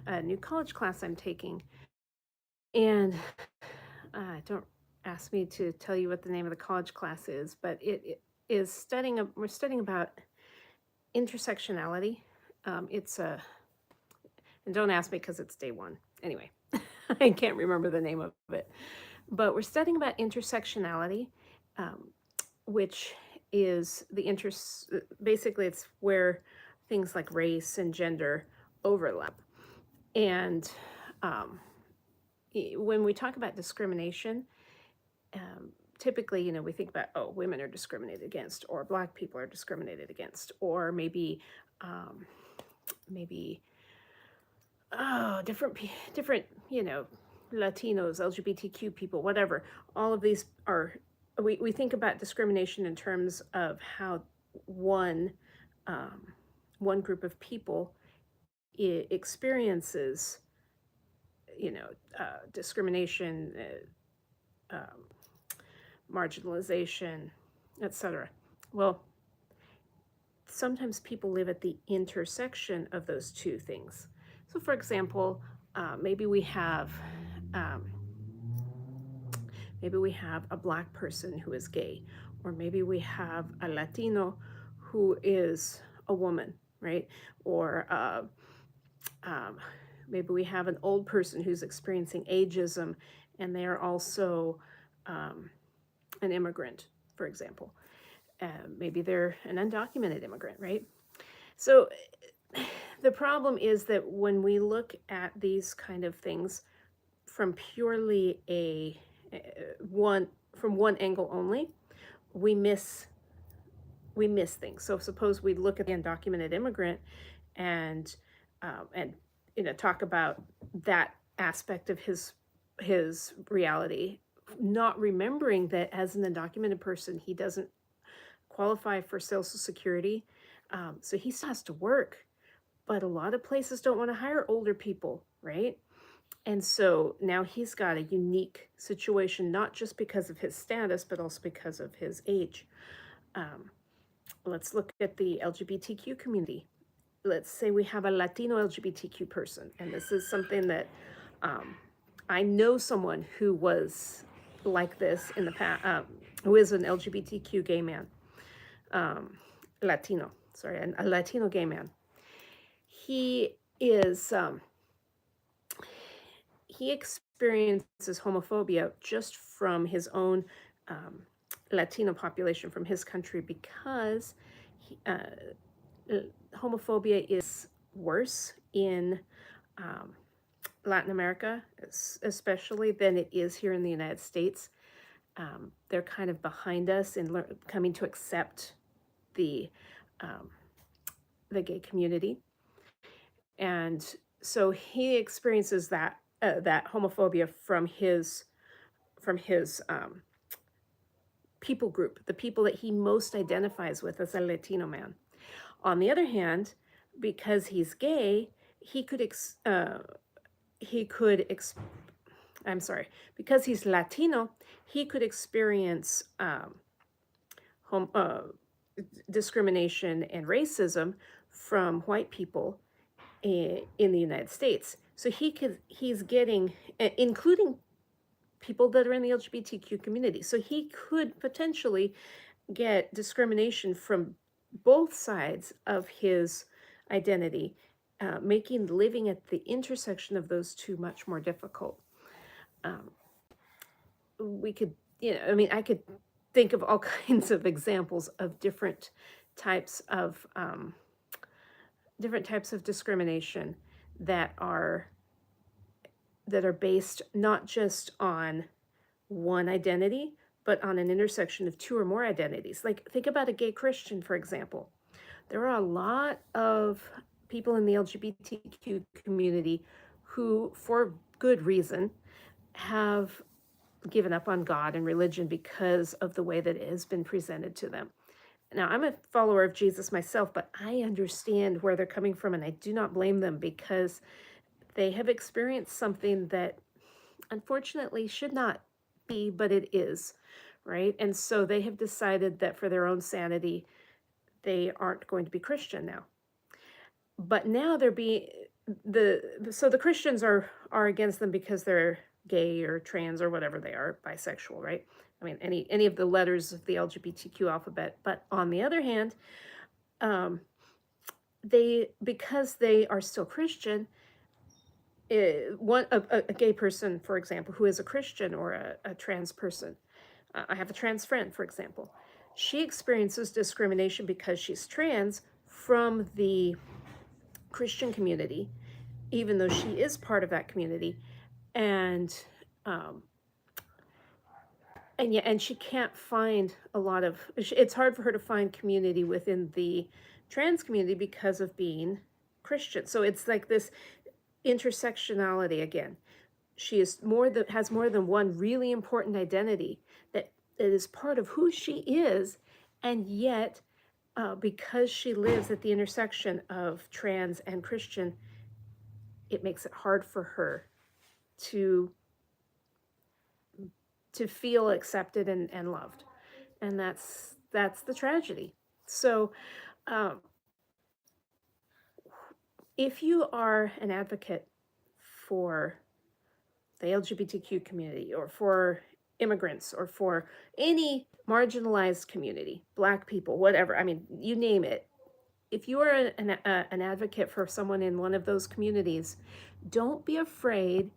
a new college class I'm taking, and don't ask me to tell you what the name of the college class is, but it is we're studying about intersectionality. It's a And don't ask me because it's day one. Anyway, I can't remember the name of it. But we're studying about intersectionality, um, which is basically it's where things like race and gender overlap. And um, when we talk about discrimination, typically, we think about, oh, women are discriminated against, or Black people are discriminated against, or um, maybe different, Latinos, LGBTQ people, whatever. All of these are, we think about discrimination in terms of how one, um, one group of people experiences, discrimination, marginalization, etc. Well, sometimes people live at the intersection of those two things. So, for example, maybe we have um, maybe we have a Black person who is gay, or maybe we have a Latino who is a woman, right? Or um, maybe we have an old person who's experiencing ageism, and they are also um, an immigrant, for example. Maybe they're an undocumented immigrant, right? So the problem is that when we look at these kind of things from purely one from one angle only, we miss things. So suppose we look at the undocumented immigrant and and talk about that aspect of his reality, not remembering that as an undocumented person, he doesn't qualify for Social Security, so he still has to work. But a lot of places don't want to hire older people, right? And so now he's got a unique situation, not just because of his status, but also because of his age. Um, let's look at the LGBTQ community. Let's say we have a Latino LGBTQ person, and this is something that um, I know someone who was like this in the past, who is an LGBTQ gay man, Latino, sorry, a Latino gay man. He is he experiences homophobia just from his own um, Latino population from his country because homophobia is worse in um, Latin America, especially, than it is here in the United States. They're kind of behind us in coming to accept the um, the gay community, and so he experiences that homophobia from his people group, the people that he most identifies with as a Latino man. On the other hand, because he's gay, he could he could I'm sorry, because he's Latino, he could experience home, discrimination and racism from white people in the United States. So he's getting, including people that are in the LGBTQ community. So he could potentially get discrimination from both sides of his identity, making living at the intersection of those two much more difficult. Um, we could, I could think of all kinds of examples of different types of discrimination that are based not just on one identity, but on an intersection of two or more identities. Like, think about a gay Christian, for example. There are a lot of people in the LGBTQ community who, for good reason, have given up on God and religion because of the way that it has been presented to them. Now, I'm a follower of Jesus myself, but I understand where they're coming from, and I do not blame them because they have experienced something that unfortunately should not be, but it is, right? And so they have decided that for their own sanity, they aren't going to be Christian now. But now so the Christians are against them because they're gay or trans or whatever they are, bisexual, right? I mean, any of the letters of the LGBTQ alphabet. But on the other hand, um, they because they are still Christian, a gay person, for example, who is a Christian or a trans person. I have a trans friend, for example. She experiences discrimination because she's trans from the Christian community, even though she is part of that community, and um, and yeah, and she can't find a lot of. It's hard for her to find community within the trans community because of being Christian. So it's like this intersectionality again. She is has more than one really important identity that is part of who she is, and yet because she lives at the intersection of trans and Christian, it makes it hard for her to feel accepted and loved, and that's the tragedy. So um, if you are an advocate for the LGBTQ community or for immigrants or for any marginalized community, Black people, whatever, I mean, you name it. If you are an advocate for someone in one of those communities, don't be afraid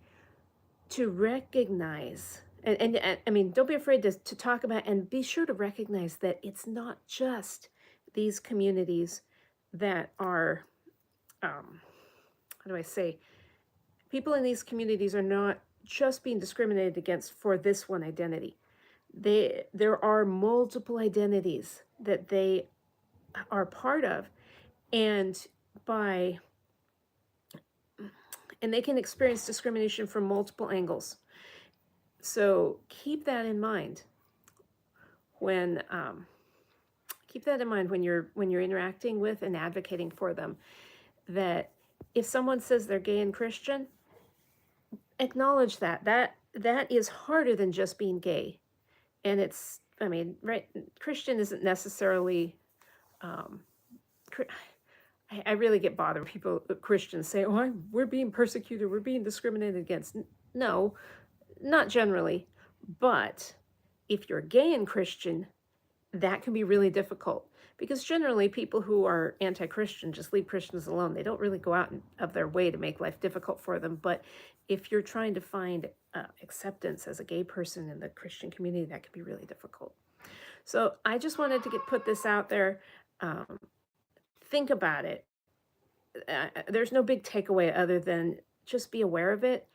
to recognize, and I mean, don't be afraid to talk about, and be sure to recognize that it's not just these communities that are, how do I say, people in these communities are not just being discriminated against for this one identity. There are multiple identities that they are part of, and by and they can experience discrimination from multiple angles. So keep that in mind when you're interacting with and advocating for them. That if someone says they're gay and Christian, acknowledge that is harder than just being gay. And it's, I mean, right, Christian isn't necessarily I really get bothered when people, Christians, say, "Oh, we're being persecuted, we're being discriminated against." No, not generally, but if you're gay and Christian, that can be really difficult because generally people who are anti-Christian just leave Christians alone. They don't really go out of their way to make life difficult for them. But if you're trying to find acceptance as a gay person in the Christian community, that can be really difficult. So I just wanted to put this out there. Um, think about it. There's no big takeaway other than just be aware of it.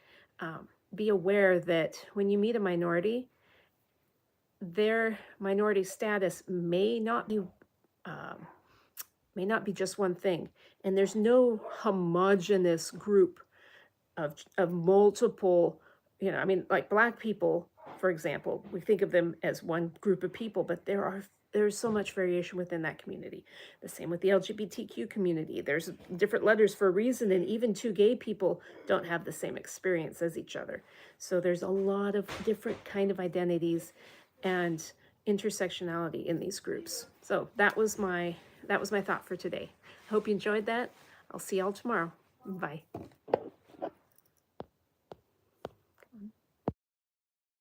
Be aware that when you meet a minority, their minority status may not be just one thing, and there's no homogenous group of multiple. I mean, like Black people, for example, we think of them as one group of people, but there's so much variation within that community. The same with the LGBTQ community. There's different letters for a reason, and even two gay people don't have the same experience as each other. So there's a lot of different kind of identities and intersectionality in these groups. So that was my thought for today. Hope you enjoyed that. I'll see y'all tomorrow. Bye.